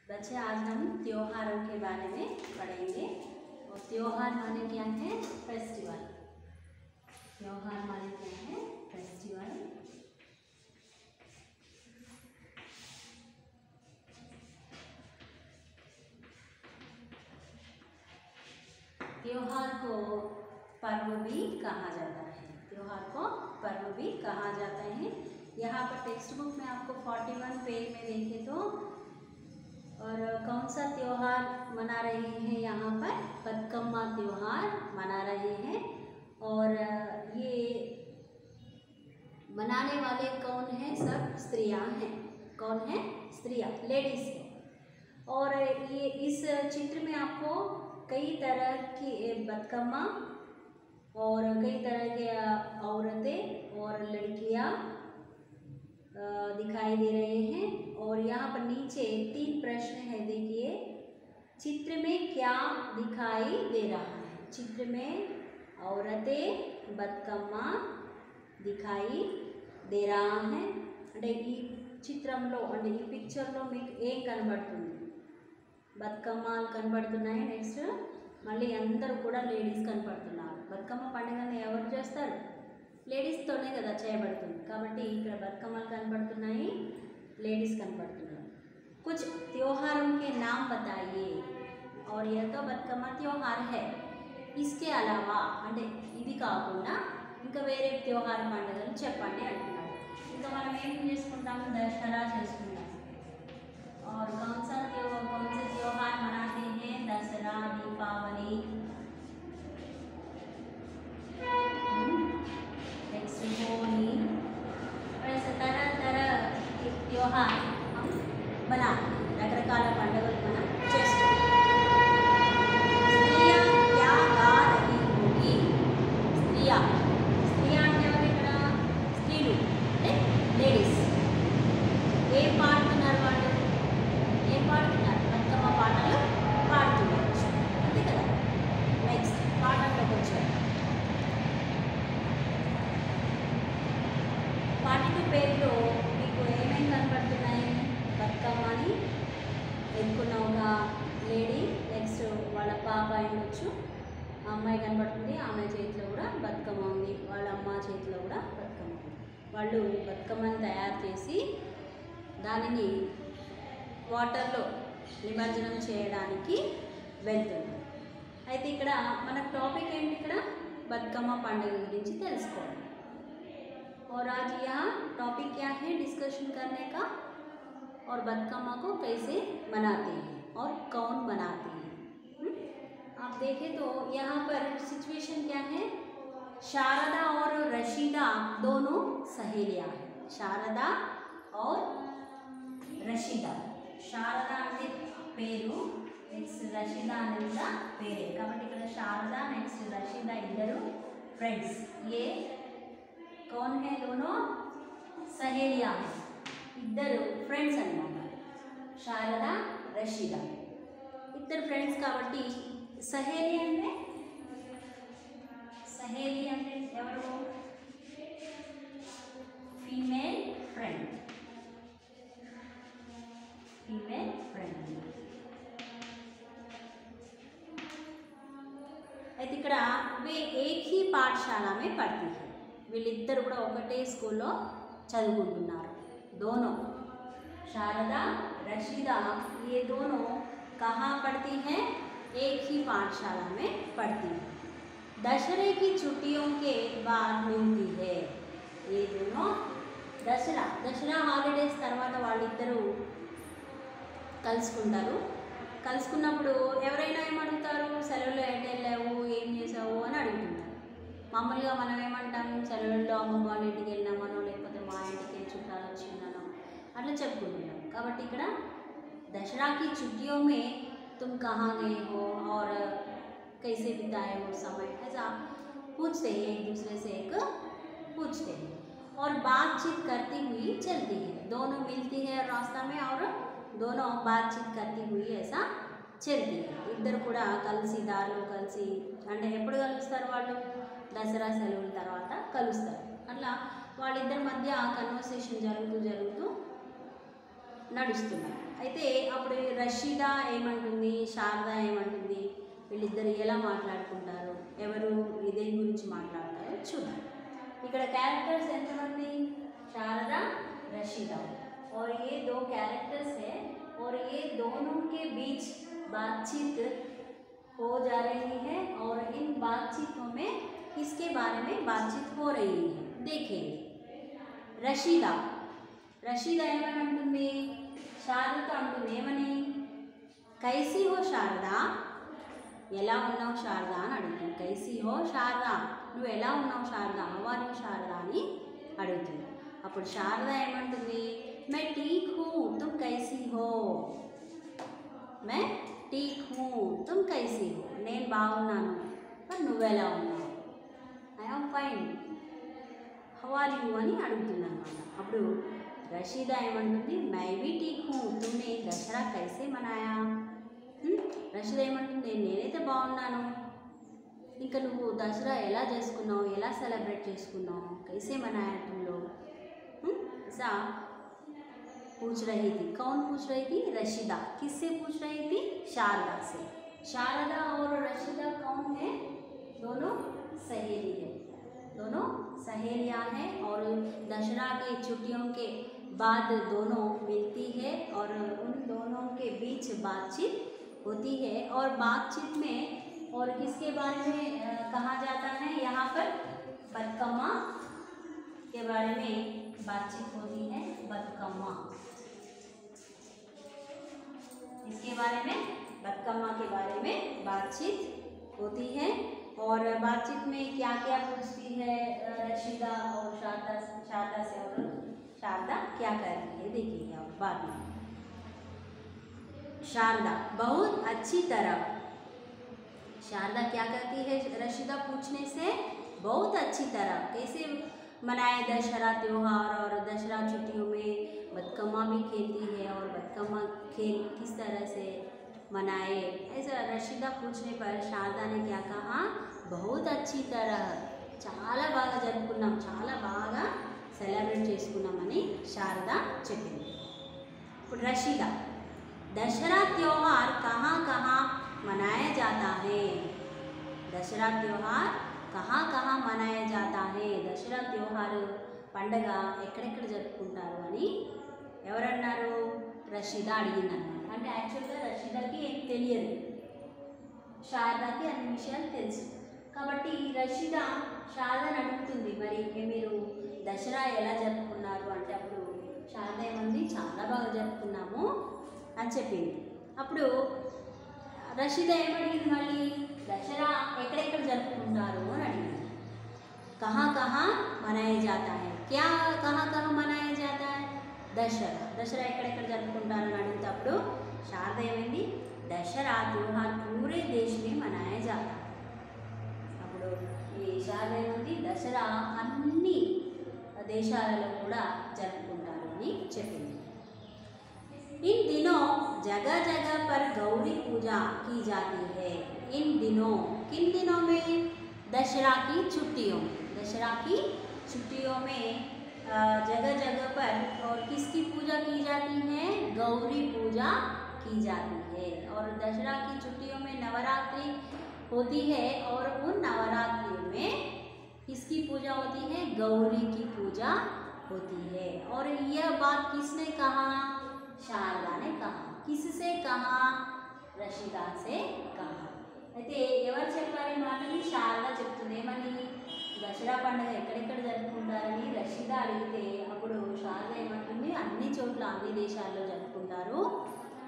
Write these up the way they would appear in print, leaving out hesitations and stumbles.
बच्चे आज हम त्योहारों के बारे में पढ़ेंगे। और त्योहार माने क्या है? फेस्टिवल। त्योहार माने क्या है? फेस्टिवल। त्योहार को पर्व भी कहा जाता है। त्योहार को पर्व भी कहा जाता है। यहाँ पर टेक्स्ट बुक में आपको 41 पेज में देखें तो और कौन सा त्योहार मना रहे हैं? यहाँ पर बतकम्मा त्योहार मना रहे हैं। और ये मनाने वाले कौन हैं? सब स्त्रियां हैं। कौन है? स्त्रियां, लेडीज हैं। और ये इस चित्र में आपको कई तरह की बतकम्मा और कई तरह के औरतें और लड़कियां दिखाई दे रहे हैं। और यहाँ पर नीचे 3 प्रश्न है। देखिए, चित्र में क्या दिखाई दे रहा है? चित्र में औरतें बतकम्मा दिखाई दे रहा है। అంటే ఈ చిత్రంలో అంటే ఈ పిక్చర్లో మీకు ఏం కనబడుతుంది? బతుకమ్మలు కనబడుతున్నాయి. నెక్స్ట్ మళ్ళీ అందరూ కూడా లేడీస్ కనబడుతున్నారు. బతుకమ్మ పండుగని ఎవరు చేస్తారు? లేడీస్తోనే కదా చేయబడుతుంది. కాబట్టి ఇక్కడ బతుకమ్మలు కనబడుతున్నాయి, లేడీస్ కనబడుతున్నారు. कुछ त्योहारों के नाम बताइए। और यह तो बतकम्मा त्योहार है, इसके अलावा అంటే ఇవి కాకుండా ఇంకా వేరే त्योहार పండుగలు చెప్పండి అంటున్నారు. ఇంకా మనం ఏం చేసుకుంటాం? దసరా చేసుకుంటాం. और कौन से त्योहार मनाते हैं? दसरा, दीपावली, होली। ऐसे तरह तरह के त्योहार हम मनाते हैं। రకరకాల పండుగలు మనం చేసుకుంటాం. స్త్రీయా క్యా గా రహీ హోగి? స్త్రీయా అంటే ఎవరు? ఇక్కడ స్త్రీలు అంటే లేడీస్. ఏం పాడుతున్నారు వాళ్ళు? ఏం పాడుతున్నారు? బతుకమ్మ పాటలు పాడుతున్నారు. అంతే కదా. నెక్స్ట్ పాటల్లోకి వచ్చారు. పాటల పేరులో మీకు ఏమేమి కనబడుతున్నాయి? బతుకమ్మని ఎత్తుకున్న ఒక లేడీ, నెక్స్ట్ వాళ్ళ పాప ఉండొచ్చు, ఆ అమ్మాయి కనబడుతుంది. ఆమె చేతిలో కూడా బతుకమ్మ ఉంది, వాళ్ళ అమ్మ చేతిలో కూడా బతుకమ్మ ఉంది. వాళ్ళు బతుకమ్మని తయారు చేసి దానిని వాటర్లో నిమజ్జనం చేయడానికి వెళ్తున్నారు. అయితే ఇక్కడ మన టాపిక్ ఏంటి? ఇక్కడ బతుకమ్మ పండుగ గురించి తెలుసుకోవాలి. और आज यहाँ टॉपिक क्या है डिस्कशन करने का? और बतकम्मा को कैसे मनाते हैं और कौन मनाते हैं? आप देखें तो यहाँ पर सिचुएशन क्या है? शारदा और रशीदा दोनों सहेलियाँ हैं. शारदा और रशीदा. शारदा అంటే పేరు, నెక్స్ట్ రషీదా అనేది కూడా పేరే. కాబట్టి ఇక్కడ శారదా నెక్స్ట్ రషీదా ఇద్దరు ఫ్రెండ్స్. ये कौन है? दोनों सहेलियां हैं. इधर फ्रेंड्स अन्नమాట. శారదా, రషీదా ఇద్దరు ఫ్రెండ్స్. కాబట్టి సహేలి అంటే ఎవరు? Female friend. Female friend. అయితే ఇక్కడ वे एक ही पाठशाला में पढ़ती है. వీళ్ళిద్దరు కూడా ఒకటే స్కూల్లో చదువుకుంటున్నారు. दोनों शारदा रशीदा ये दोनों कहाँ पढ़ती हैं? एक ही पाठशाला में पढ़ती हैं. दशहरे की छुट्टियों के बाद मिलती है. ये दोनों दशहरा హాలిడేస్ తర్వాత వాళ్ళిద్దరూ కలుసుకుంటారు. కలుసుకున్నప్పుడు ఎవరైనా ఏమడుగుతారు? సెలవుల్లో ఎటు వెళ్ళావు, ఏం చేసావు అని అడుగుతుంటారు. మామూలుగా మనం ఏమంటాం? సెలవుల్లో అమ్మమ్మ వాళ్ళ ఇంటికి వెళ్ళినామనో, లేకపోతే మా ఇంటికి చుట్టాలు వచ్చిందనో అట్లా చెప్పుకుంటున్నాం. కాబట్టి ఇక్కడ दशहरा की छुट्टियों में तुम कहाँ गए हो और कैसे बिताए हो समय, ऐसा पूछते हैं. एक दूसरे से एक पूछते हैं और बातचीत करती हुई चलती है. दोनों मिलती है रास्ता में और दोनों बातचीत करती हुई ऐसा चलती है. ఇద్దరు కూడా కలిసి దారిలో కలిసి అంటే ఎప్పుడు కలుస్తారు? వాళ్ళు దసరా సెలవుల తర్వాత కలుస్తారు. అట్లా వాళ్ళిద్దరి మధ్య కన్వర్సేషన్ జరుగుతూ నడుస్తున్నాయి. అయితే అప్పుడు రషీదా ఏమంటుంది, శారద ఏమంటుంది, వీళ్ళిద్దరు ఎలా మాట్లాడుకుంటారు, ఎవరు దేని గురించి మాట్లాడతారో చూద్దాం. ఇక్కడ క్యారెక్టర్స్ ఎంతమంది, शारदा रशीदा, और ये दो कैरेक्टर्स है और ये दोनों के बीच बातचीत हो जा रही है और इन बातचीतों में किसके बारे में बातचीत हो रही है देखेंगे. रशीदा रशीदा ఏమని అంటుంది, శారదతో అంటుంది ఏమని, కైసీ హో శారదా, ఎలా ఉన్నావు శారదా అని అడుగుతుంది. కైసీ హో శారదా, నువ్వు ఎలా ఉన్నావు Sharada, how are you Sharada అని అడుగుతుంది. అప్పుడు శారద ఏమంటుంది, मैं ठीक हूँ तुम कैसी हो, मैं ठीक हूँ तुम कैसी हो, నేను బాగున్నాను మరి నువ్వెలా ఉన్నావు, I am fine how are you అని అడుగుతుంది అనమాట. అప్పుడు రషీదా ఏమంటుంది, मैं भी ठीक हूँ तुमने दशहरा कैसे मनाया, రషీదా ఏమంటుంది, నేనైతే బాగున్నాను, ఇంకా నువ్వు దసరా ఎలా చేసుకున్నావు, ఎలా సెలబ్రేట్ చేసుకున్నావు, कैसे मनाया तुम लोग, ऐसा पूछ रही थी. कौन पूछ रही थी, रशीदा. किससे पूछ रही थी, शारदा से. शारदा और रशीदा कौन है, दोनों सहेली है, दोनों सहेलियां हैं और दशहरा की छुट्टियों के बाद दोनों मिलती है और उन दोनों के बीच बातचीत होती है. और बातचीत में और किसके बारे में कहा जाता है, यहाँ पर बतकम्मा के बारे में बातचीत होती है. बतकम्मा, इसके बारे में, बतकम्मा के बारे में बातचीत होती है. और बातचीत में क्या क्या पूछती है रशीदा और शारदा से, और शारदा क्या करती है देखिएगा बाद में. शारदा बहुत अच्छी तरह, शारदा क्या करती है रशीदा पूछने से, बहुत अच्छी तरह कैसे मनाए दशहरा त्यौहार, और दशहरा छुट्टियों में बतकम्मा भी खेलती है और बतकम्मा खेल किस तरह से मनाए, ऐसा रशीदा पूछने पर शारदा ने क्या कहा, बहुत अच्छी तरह, చాలా బాగా జరుపుకున్నాం, చాలా బాగా సెలబ్రేట్ చేసుకున్నామని శారద చెప్పింది. ఇప్పుడు రషీదా, दशहरा त्यौहार कहाँ कहाँ मनाया जाता है, दशहरा त्यौहार कहाँ कहाँ मनाया जाता है, दशहरा त्यौहार పండగ ఎక్కడెక్కడ జరుపుకుంటారు అని ఎవరన్నారు, రషీదా అడిగిందన్నమాట. అంటే యాక్చువల్గా రషీదాకి ఏం తెలియదు, శారదాకి అన్ని విషయాలు తెలుసు. కాబట్టి రషీదా శారదని అడుగుతుంది, మరి మీరు దసరా ఎలా జరుపుకున్నారు అంటే, అప్పుడు శారద ఏమంది, చాలా బాగా జరుపుకున్నాము అని చెప్పింది. అప్పుడు రషీదా ఏమడిగింది, మళ్ళీ దసరా ఎక్కడెక్కడ జరుపుకుంటారు అని అడిగింది. कहाँ कहाँ मनाया जाता है, क्या कहाँ कहाँ मनाया जाता है, दशहरा, दशहरा ఎక్కడెక్కడ జరుపుకుంటారు అని అడిగితే అప్పుడు శారద ఏమైంది, दशहरा त्योहार पूरे देश में मनाया जाता है. అప్పుడు ఈ శారద ఏమంది, దసరా అన్ని దేశాలలో కూడా జరుపుకుంటారు అని చెప్పింది. इन दिनों जगह जगह पर गौरी पूजा की जाती है. इन दिनों, किन दिनों में, दशहरा की छुट्टियों, दशहरा की छुट्टियों में जगह जगह पर और किसकी पूजा की जाती है, गौरी पूजा की जाती है. और दशहरा की छुट्टियों में नवरात्रि होती है और उन नवरात्रि में किसकी पूजा होती है, गौरी की पूजा होती है. और यह बात किसने कहा, शारदा ने कहा. किससे कहा, रशीदा से कहा. అయితే ఎవరు చెప్పారు ఈ మాటని, శారద చెప్తుంది. ఏమని, దసరా పండుగ ఎక్కడెక్కడ జరుపుకుంటారని రషీదా అడిగితే అప్పుడు శారద ఏమంటుంది, అన్ని చోట్ల అన్ని దేశాల్లో జరుపుకుంటారు,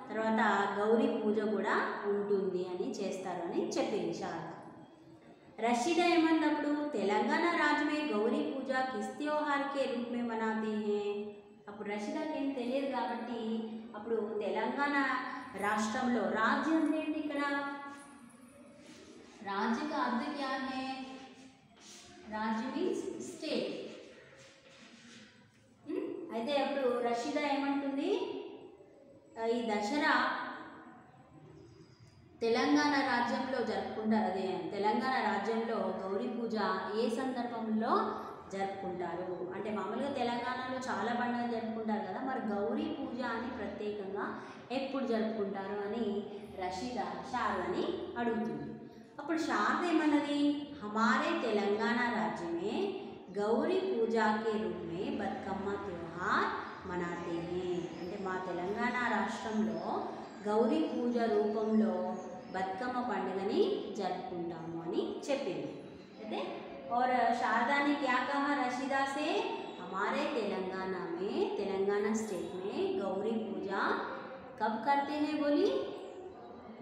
తర్వాత గౌరీ పూజ కూడా ఉంటుంది అని చేస్తారు అని చెప్పింది శారద. रशीदा ఏమన్నప్పుడు, తెలంగాణ राज्य में गौरी पूजा किस त्योहार के रूप में मनाते हैं. అప్పుడు రషీదాకి ఏం తెలియదు కాబట్టి అప్పుడు తెలంగాణ రాష్ట్రంలో, రాజ్యం ఏంటి ఇక్కడ, राज्य का अर्थ क्या है, राज्य मीन्स स्टेट. అయితే అప్పుడు రషీదా ఏమంటుంది, ఈ దసరా తెలంగాణ రాజ్యంలో జరుపుకుంటారు, అదే తెలంగాణ రాజ్యంలో గౌరీ పూజ ఏ సందర్భంలో జరుపుకుంటారు. అంటే మామూలుగా తెలంగాణలో చాలా పండుగలు జరుపుకుంటారు కదా, మరి గౌరీ పూజ అని ప్రత్యేకంగా ఎప్పుడు జరుపుకుంటారు అని రషీదా శారదని అడుగుతుంది. అప్పుడు शारदा ఏమన్నది, हमारे तेलंगाना राज्य में गौरी पूजा के रूप में बतकम्मा त्योहार मनाते हैं. అంటే మా తెలంగాణ రాష్ట్రంలో గౌరీ పూజ రూపంలో బతుకమ్మ పండుగని జరుపుకుంటాము అని చెప్పింది. అయితే और शारदा ने क्या कहा रशीदा से, हमारे तेलंगाना में, तेलंगाना स्टेट में गौरी पूजा कब करते हैं बोली,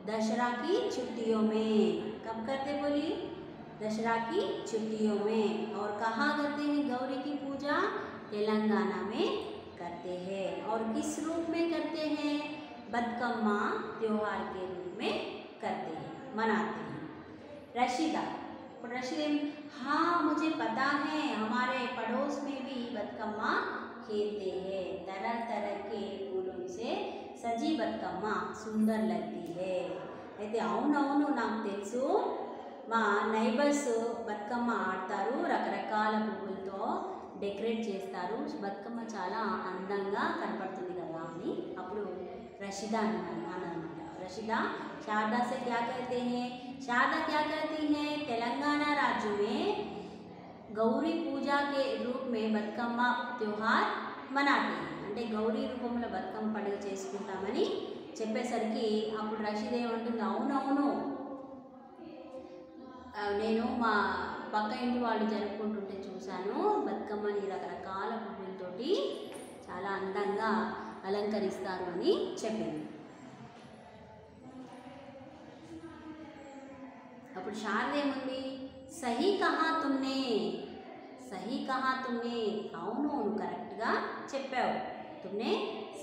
दशहरा की छुट्टियों में. कब करते बोली, दशहरा की छुट्टियों में. और कहाँ करते हैं गौरी की पूजा, तेलंगाना में करते हैं. और किस रूप में करते हैं, बतकम्मा त्योहार के रूप में करते हैं, मनाते हैं. रशीदा हाँ मुझे पता है, हमारे पड़ोस में भी बतकम्मा खेलते हैं. तरह तरह के फूलों से सजी बतकम्मा सुंदर लगती है. అయితే అవునవును నాకు తెలుసు, మా నైబర్స్ బతుకమ్మ ఆడతారు, రకరకాల పువ్వులతో డెకరేట్ చేస్తారు, బతుకమ్మ చాలా అందంగా కనపడుతుంది కదా అని అప్పుడు రషీదా అన్నమాట. रशीदा शारदा से क्या कहते हैं, शारदा क्या कहती हैं, तेलंगाना राज्य में गौरी पूजा के रूप में बतकम्मा त्योहार मनाते हैं. అంటే గౌరీ రూపంలో బతుకమ్మ పండుగ చేసుకుంటామని చెప్పేసరికి అప్పుడు రషీదా ఏమంటుంది, అవునవును నేను మా పక్క ఇంటి వాళ్ళు జరుపుకుంటుంటే చూశాను, బతుకమ్మని రకరకాల పువ్వులతోటి చాలా అందంగా అలంకరిస్తారు అని చెప్పింది. అప్పుడు శారద ఏముంది, సహీ కహా తుమ్నే, సహీ కహా తుమ్నే, అవును నువ్వు కరెక్ట్గా చెప్పావు, తుమ్నే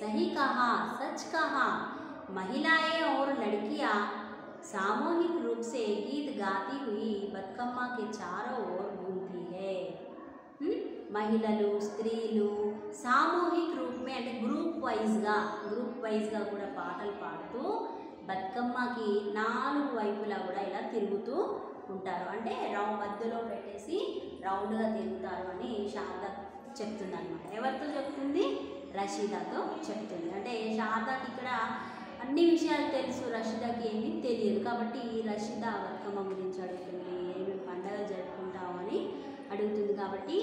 సహీ కహా, సచ్ కహా. महिलाएं और लड़कियां सामूहिक रूप से गीत गाती हुई बतकम्मा के चारों ओर घूमती है. మహిళలు స్త్రీలు సామూహిక రూపమే అంటే గ్రూప్ వైజ్గా కూడా పాటలు పాడుతూ బతుకమ్మకి 4 వైపులా కూడా ఇలా తిరుగుతూ ఉంటారు. అంటే మధ్యలో పెట్టేసి రౌండ్గా తిరుగుతారు అని శారద చెప్తుంది అనమాట. ఎవరితో చెప్తుంది, రషీదాతో చెప్తుంది. అంటే శారదాకి ఇక్కడ అన్ని విషయాలు తెలుసు, రషీదాకి ఏమీ తెలియదు. కాబట్టి రషీదా బతుకమ్మ గురించి అడుగుతుంది, ఏమేమి పండుగలు జరుపుకుంటావు అని అడుగుతుంది. కాబట్టి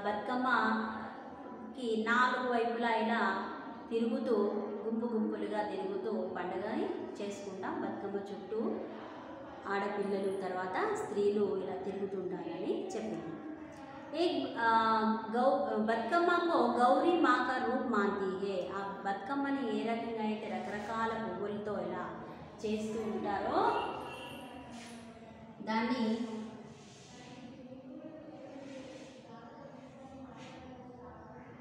బతుకమ్మకి 4 వైపులా ఇలా తిరుగుతూ గుంపులుగా తిరుగుతూ పండుగని చేసుకుంటాం. బతుకమ్మ చుట్టూ ఆడపిల్లలు తర్వాత స్త్రీలు ఇలా తిరుగుతుంటారని చెప్పింది. బతుకమ్మకు గౌరీ మాక రూప్ మాంతి హే. ఆ బతుకమ్మని ఏ రకంగా అయితే రకరకాల పువ్వులతో ఇలా చేస్తూ ఉంటారో దాన్ని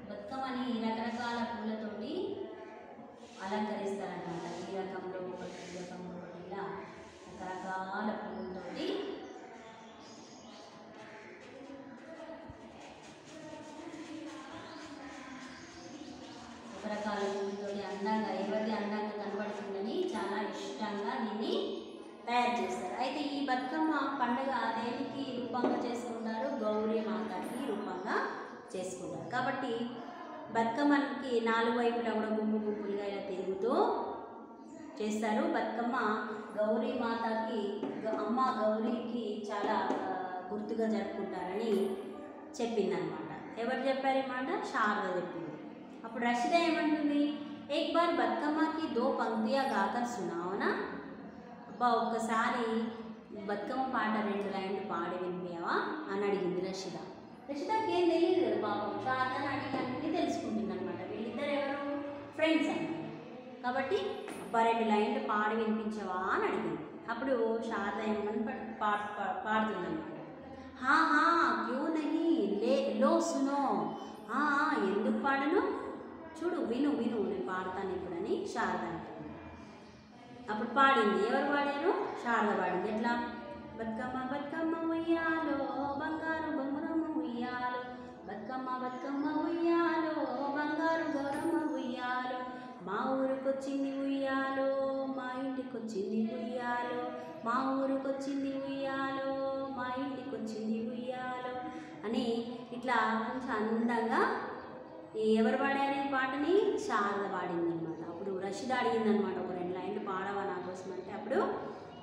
బతుకమ్మని రకరకాల పూలతోటి అలంకరిస్తారన్నమాట. ఈ రకంలో ఒకటి, ఈ రకంలో ఒకటి, ఇలా రకరకాల పూలతోటి రకరకాల పూలతోటి అందంగా, ఎవరిది అందంగా కనబడుతుందని చాలా ఇష్టంగా దీన్ని తయారు చేస్తారు. అయితే ఈ బతుకమ్మ పండుగ దేనికి రూపంగా చేసుకుంటారు, గౌరీ మాతకి రూపంగా చేసుకుంటారు. కాబట్టి బతుకమ్మకి 4 వైపులా కూడా గుంపులుగా ఇలా తిరుగుతూ చేస్తారు. బతుకమ్మ గౌరీ మాతకి, అమ్మ గౌరీకి చాలా గుర్తుగా జరుపుకుంటారని చెప్పిందనమాట. ఎవరు చెప్పారు ఈ మాట, శారద చెప్పింది. అప్పుడు రషీదా ఏమంటుంది, एक बार बतकम्मा की 2 पंक्तियाँ गाकर सुनाओ ना. అబ్బా ఒక్కసారి బతుకమ్మ పాట 2 లైన్లు పాడి వినిపించావా అని అడిగింది రషీదా. రషీదాకి ఏం తెలియదు కదా పాపం, శారదని అడిగి అన్నీ తెలుసుకుంటుంది అనమాట. వీళ్ళిద్దరు ఎవరు, ఫ్రెండ్స్ అన్నమాట. కాబట్టి అబ్బా 2 లైన్లు పాడి వినిపించవా అని అడిగింది. అప్పుడు శారద ఏమని పాడుతుందన్నమాట. హా హా క్యూ నహీ లో సునో. ఎందుకు పాడను, చూడు విను నేను పాడతాను ఇప్పుడని శారద అంటుంది. అప్పుడు పాడింది. ఎవరు పాడారు, శారద పాడింది. ఎట్లా, బతుకమ్మ బతుకమ్మ ఉయ్యాలో బంగారు బొమ్మరమ్మ ఉయ్యాలో, బతుకమ్మ ఉయ్యాలో బంగారు గౌరమ్మ ఉయ్యాలో, మా ఊరికొచ్చింది ఉయ్యాలో, మా ఇంటికొచ్చింది ఉయ్యాలో, మా ఊరికొచ్చింది ఉయ్యాలో, మా ఇంటికొచ్చింది ఉయ్యాలో, అని ఇట్లా కొంచెం అందంగా ఎవరు పాడారు ఈ పాటని? శారద పాడింది అనమాట. అప్పుడు రషీద అడిగింది అనమాట, ఒక 2 లైన్లు పాడవా నా కోసం అంటే, అప్పుడు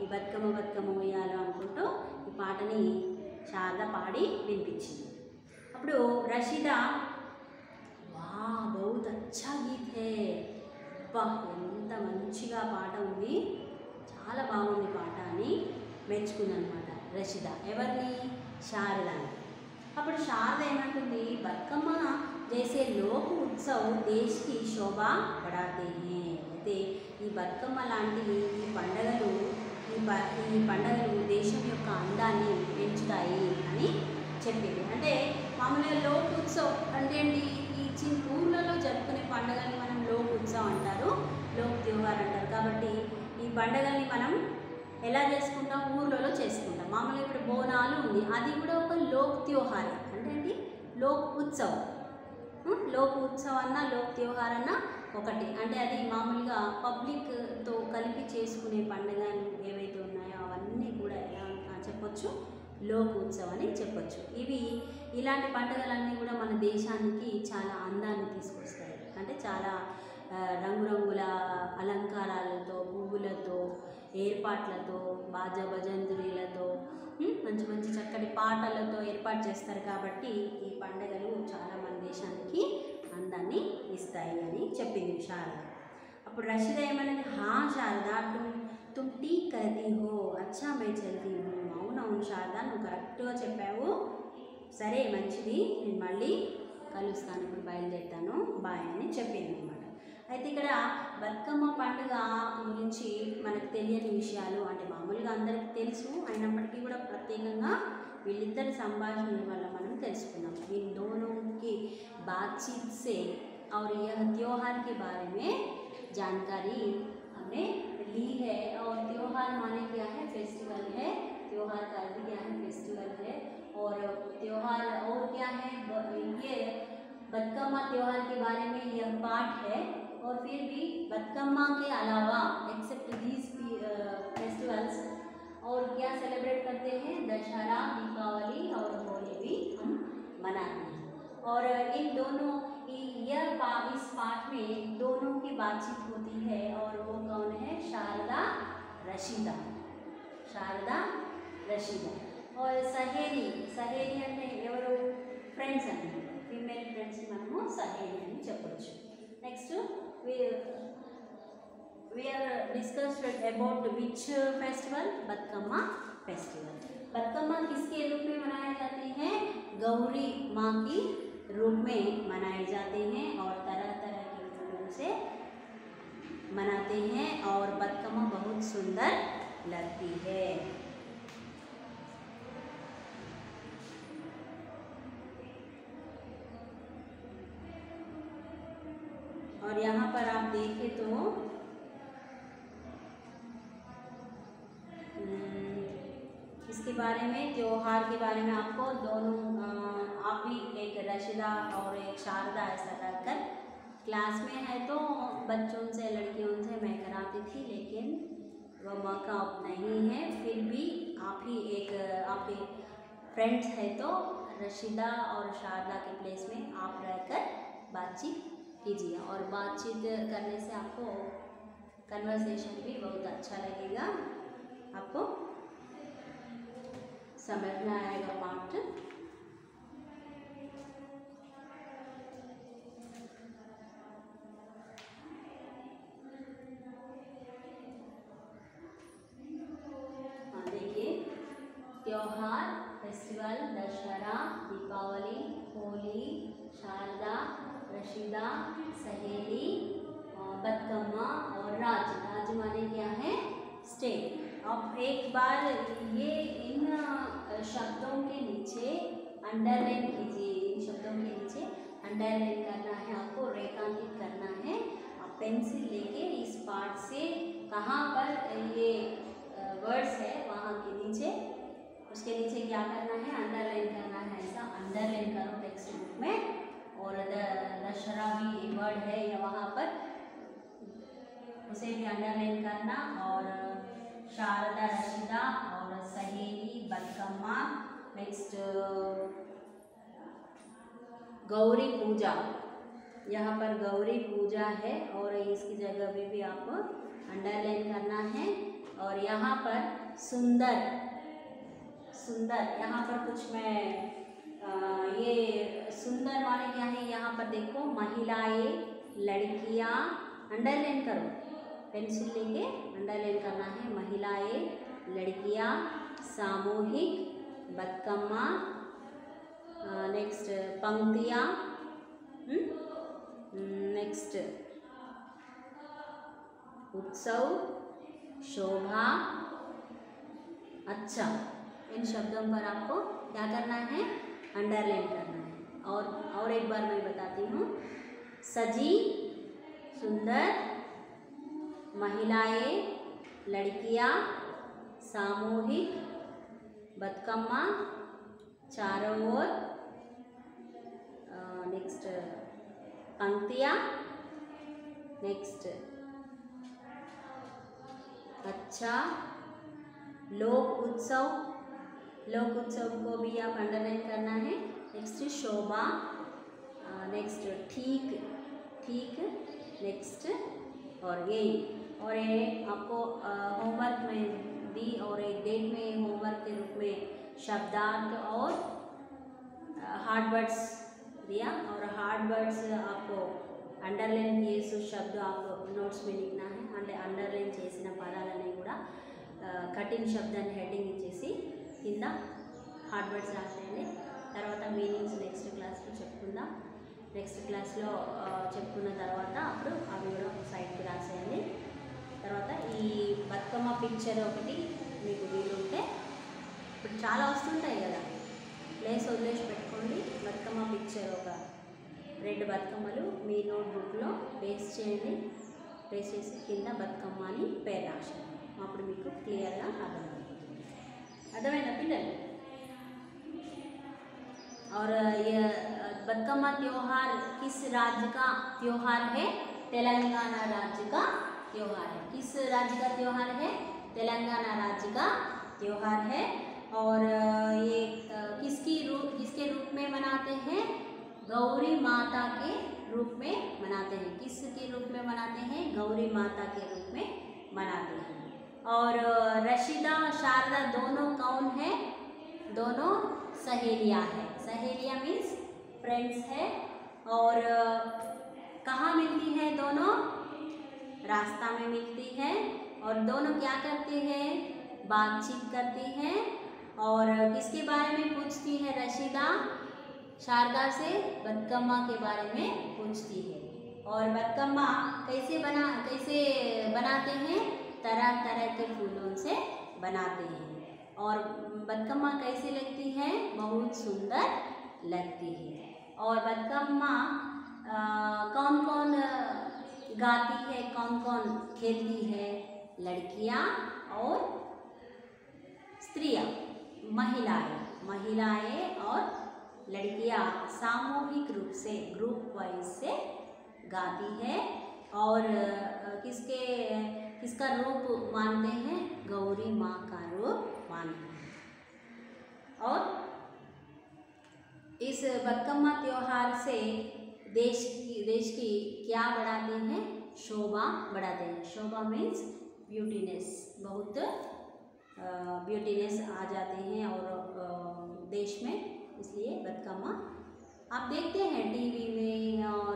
ఈ బతుకమ్మ బతుకమ్మ ఉయ్యాలో అనుకుంటూ ఈ పాటని శారద పాడి వినిపించింది. అప్పుడు రషీద వా బహుత్ అచ్చా గీత్ హే, అబ్బా ఎంత మంచిగా పాట ఉంది, చాలా బాగుంది పాట అని మెచ్చుకుందనమాట రషీద. ఎవరిని? శారదని. అప్పుడు శారద ఏమంటుంది, బతుకమ్మ जैसे लोक उत्सव देश की शोभा बढ़ाते हैं. అయితే ఈ బతుకమ్మ లాంటి ఈ పండుగలు ఈ పండుగలు దేశం యొక్క అందాన్ని పెంచుతాయి అని చెప్పింది. అంటే మామూలుగా లోక్ ఉత్సవ్ అంటే ఏంటి? ఈ ఊర్లలో జరుపుకునే పండుగని మనం లోక్ ఉత్సవ్ అంటారు, లోక్ త్యోహార్ అంటారు. కాబట్టి ఈ పండుగల్ని మనం ఎలా చేసుకుంటాం? ఊర్లలో చేసుకుంటాం. మామూలుగా ఇప్పుడు బోనాలు ఉంది, అది కూడా ఒక లోక్ త్యోహారే. అంటే ఏంటి? లోక్ ఉత్సవ్. లోక్ ఉత్సవ్ అన్న లోక్ త్యోహార్ అన్న ఒకటి. అంటే అది మామూలుగా పబ్లిక్తో కలిపి చేసుకునే పండుగలు ఏవైతే ఉన్నాయో అవన్నీ కూడా ఎలా చెప్పొచ్చు? లోక్ ఉత్సవ్ అని చెప్పొచ్చు. ఇలాంటి పండుగలన్నీ కూడా మన దేశానికి చాలా అందాన్ని తీసుకొస్తాయి. అంటే చాలా రంగురంగుల అలంకారాలతో, పువ్వులతో, ఏర్పాట్లతో, బాజా భజంత్రీలతో, మంచి మంచి చక్కటి పాటలతో ఏర్పాటు చేస్తారు. కాబట్టి ఈ పండుగలు చాలా మన దేశానికి అందాన్ని ఇస్తాయి అని చెప్పింది శారద. అప్పుడు రషీద ఏమన్నది, హా శారద తుమ్ ఠీక్ కర్తీ హో, అచ్చా మై చల్తీ హూ. అవునవును శారద, నువ్వు కరెక్ట్గా చెప్పావు, సరే మంచిది, నేను మళ్ళీ కలుస్తాను, ఇప్పుడు బయలుదేరుతాను, బాయ్ అని చెప్పింది అనమాట. అయితే ఇక్కడ బతుకమ్మ పండుగ గురించి మనకు తెలియని విషయాలు అంటే మామూలుగా అందరికీ తెలుసు, అయినప్పటికీ కూడా ప్రత్యేకంగా వీళ్ళిద్దరి సంభాషణల వల్ల మనం తెలుసుకున్నాం. इन दोनों की बातचीत से और यह त्योहार के बारे में जानकारी हमने ली है. और त्योहार माने क्या है? फेस्टिवल है. त्योहार का अर्थ क्या है? फेस्टिवल है. और त्योहार और क्या है? ये बतकम्मा त्योहार के बारे में यह पाठ है. और फिर भी बतकम्मा के अलावा एक्सेप्ट दीज फेस्टिवल्स और क्या सेलिब्रेट करते हैं? दशहरा, दीपावली और होली भी हम मनाते हैं. और इन दोनों इस पाठ में दोनों की बातचीत होती है. और वो कौन है? शारदा रशीदा. शारदा रशीदा. और सहेली అంటే ఎవరు? ఫ్రెండ్స్ అని, ఫీమేల్ ఫ్రెండ్స్ మనము సహేలి అని చెప్పొచ్చు. Next we are discussed about which festival? Bathukamma festival. Bathukamma किसके रूप में मनाए जाते हैं? गौरी माँ की रूप में मनाए जाते हैं और तरह तरह के फूलों से मनाते हैं. और बतकम्मा बहुत सुंदर लगती है. और यहाँ पर आप देखें तो इसके बारे में, त्योहार के बारे में आपको दोनों आप भी एक रशीदा और एक शारदा ऐसा कर क्लास में है तो बच्चों से लड़कियों से मैं कराती थी, लेकिन वह मौका अब नहीं है. फिर भी आप ही एक आपके फ्रेंड्स है तो रशीदा और शारदा के प्लेस में आप रहकर बातचीत कीजिए. और बातचीत करने से आपको कन्वर्सेशन भी बहुत अच्छा लगेगा, आपको समझ में आएगा पाठ. देखिए, त्योहार, फेस्टिवल, दशहरा, दीपावली, होली, शारदा, रशीदा, सहेली, बतकम्मा और राज. राज माने क्या है? स्टे. अब एक बार ये इन शब्दों के नीचे अंडरलाइन कीजिए. इन शब्दों के नीचे अंडरलाइन करना है, आपको रेखांकित करना है. आप पेंसिल लेके इस पार्ट से कहाँ पर ये वर्ड्स है वहाँ के नीचे, उसके नीचे क्या करना है? अंडरलाइन करना है. ऐसा अंडरलाइन करो टेक्स्ट बुक में. और दशहरा भी वर्ड है या वहाँ पर, उसे भी अंडरलाइन करना. और शारदा, रशीदा और सहेली, बतकम्मा, नेक्स्ट गौरी पूजा, यहाँ पर गौरी पूजा है और इसकी जगह पे भी आपको अंडरलाइन करना है। और यहाँ पर सुंदर, सुंदर यहाँ पर कुछ मैं ये सुंदर माने क्या है, यहाँ पर देखो महिलाएं, लड़कियाँ, अंडरलाइन करो, पेंसिल लेके अंडरलाइन करना है। महिलाएं, लड़कियाँ, सामूहिक, बतकम्मा, नेक्स्ट पंक्तियाँ, नेक्स्ट उत्सव, शोभा। अच्छा, इन शब्दों पर आपको क्या करना है, अंडरलाइन करना है। और एक बार मैं बताती हूँ, सजी, सुंदर, महिलाएं, लड़कियाँ, सामूहिक, बतकम्मा, चारों ओर, नेक्स्ट पंक्तियाँ, नेक्स्ट अच्छा, लोक उत्सव, लोक उत्सव को भी आप अंडरलाइन करना है। नेक्स्ट शोभा, नेक्स्ट ठीक, ठीक, नेक्स्ट और ये आपको होमवर्क में दी और एक डेट में होमवर्क के रूप में शब्दार्थ और हार्ड वर्ड्स दिया और हार्ड वर्ड्स आपको अंडरलाइन किए सो शब्द आपको नोट्स में लिखना है। అంటే అండర్లైన్ చేసిన పదాలన్నీ కూడా కఠిన శబ్దాన్ని హెడ్డింగ్ ఇచ్చేసి కింద హార్డ్ వర్డ్స్ రాసేయండి. తర్వాత మీనింగ్స్ నెక్స్ట్ క్లాస్లో చెప్పుకుందాం. నెక్స్ట్ క్లాస్లో చెప్పుకున్న తర్వాత అప్పుడు అవి కూడా ఒక సైడ్కి రాసేయండి. తర్వాత ఈ బతుకమ్మ పిక్చర్ ఒకటి మీకు వీలుంటే ఇప్పుడు చాలా వస్తుంటాయి కదా, ప్లేస్ వదిలేసి పెట్టుకోండి. బతుకమ్మ పిక్చర్ ఒక 2 బతుకమ్మలు మీ నోట్బుక్లో పేస్ట్ చేయండి. పేస్ట్ చేసి కింద బతుకమ్మ అని పేరు రాసేయండి. అప్పుడు మీకు క్లియర్గా అర్థమవుతుంది. అర్థమైందా పిల్లలు? और ये बतकम्मा त्यौहार किस राज्य का त्यौहार है? तेलंगाना राज्य का त्यौहार है. किस राज्य का त्यौहार है? तेलंगाना राज्य का त्यौहार है. और ये किसके रूप में मनाते हैं? गौरी माता के रूप में मनाते हैं. किसके रूप में मनाते हैं? गौरी माता के रूप में मनाते हैं. और रशीदा, शारदा दोनों कौन है? दोनों सहेलियाँ हैं. सहेलियाँ मीन्स फ्रेंड्स है. और कहाँ मिलती है दोनों? रास्ता में मिलती है. और दोनों क्या करते हैं? बातचीत करती हैं. और किसके बारे में पूछती है रशीदा? शारदा से बतकम्मा के बारे में पूछती है. और बतकम्मा कैसे बनाते हैं? तरह तरह के फूलों से बनाते हैं. और बतकम्मा कैसी लगती है? बहुत सुंदर लगती है. और बतकम्मा कौन कौन गाती है, कौन कौन खेलती है? लड़कियां और स्त्रियां, महिलाएं और लड़कियां सामूहिक रूप से, ग्रुप वाइज से गाती है. और किसका रूप मानते हैं? गौरी माँ का रूप मानते हैं. और इस बतकम्मा त्यौहार से देश की क्या बढ़ाते हैं? शोभा बढ़ाते हैं. शोभा मीन्स ब्यूटीनेस, बहुत ब्यूटीनेस आ जाते हैं और देश में. इसलिए बतकम्मा आप देखते हैं टीवी में और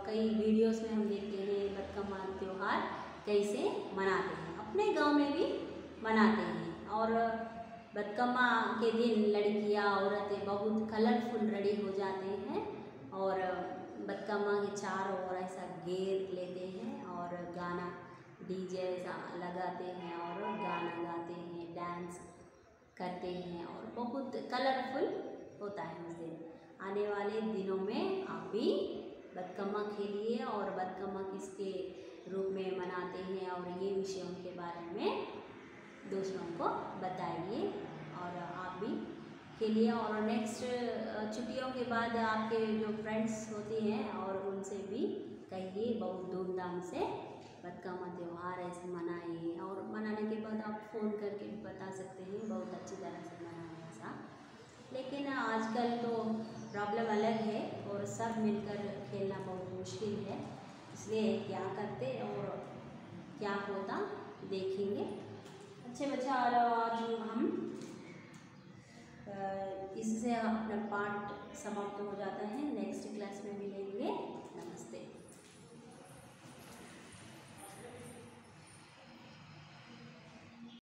कई वीडियोस में हम देखते हैं बतकम्मा त्यौहार कैसे मनाते हैं. अपने गांव में भी मनाते हैं. और बतकम्मा के दिन लड़कियां, औरतें बहुत कलरफुल रेडी हो जाते हैं और बतकम्मा के चारों ओर ऐसा घेर लेते हैं और गाना डीजे ऐसा लगाते हैं और गाना गाते हैं, डांस करते हैं और बहुत कलरफुल होता है उस दिन. आने वाले दिनों में आप भी बतकम्मा खेलिए और बतकम्मा किसके रूप में मनाते हैं और ये विषयों के बारे में दूसरों को बताइए और आप भी खेलिए. और नेक्स्ट छुट्टियों के बाद आपके जो फ्रेंड्स होती हैं और उनसे भी कहिए बहुत धूमधाम से बतकम्मा त्यौहार ऐसे मनाइए. और मनाने के बाद आप फ़ोन करके भी बता सकते हैं बहुत अच्छी तरह से मनाएं ऐसा. लेकिन आजकल तो प्रॉब्लम अलग है और सब मिलकर खेलना बहुत मुश्किल है, इसलिए क्या करते और क्या होता देखेंगे। अच्छे बच्चा, और आज हम इससे अपना पाठ समाप्त हो जाता है। नेक्स्ट क्लास में मिलेंगे। नमस्ते।